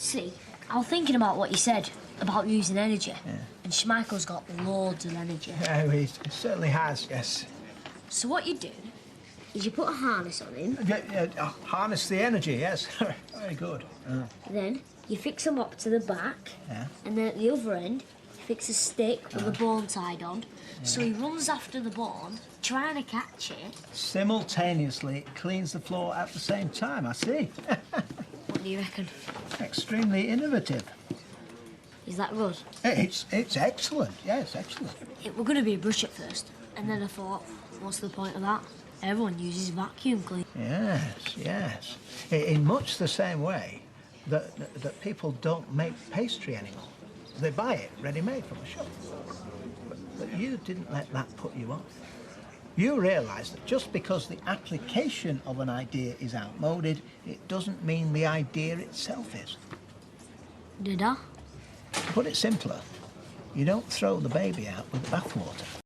See, I was thinking about what you said about using energy. Yeah. And Schmeichel's got loads of energy. Yeah, he certainly has, yes. So what you do is you put a harness on him. Harness the energy, yes. Very good. Then you fix him up to the back. Yeah. And then at the other end, you fix a stick with a bone tied on. Yeah. So he runs after the bone, trying to catch it. Simultaneously, it cleans the floor at the same time, I see. What do you reckon? Extremely innovative. Is that good? It's excellent, yes, excellent. It were going to be a brush at first. And then I thought, what's the point of that? Everyone uses vacuum clean. Yes, yes. In much the same way that people don't make pastry anymore. They buy it ready-made from a shop. But you didn't let that put you off. You realise that just because the application of an idea is outmoded, it doesn't mean the idea itself is. Did I? To put it simpler, you don't throw the baby out with the bathwater.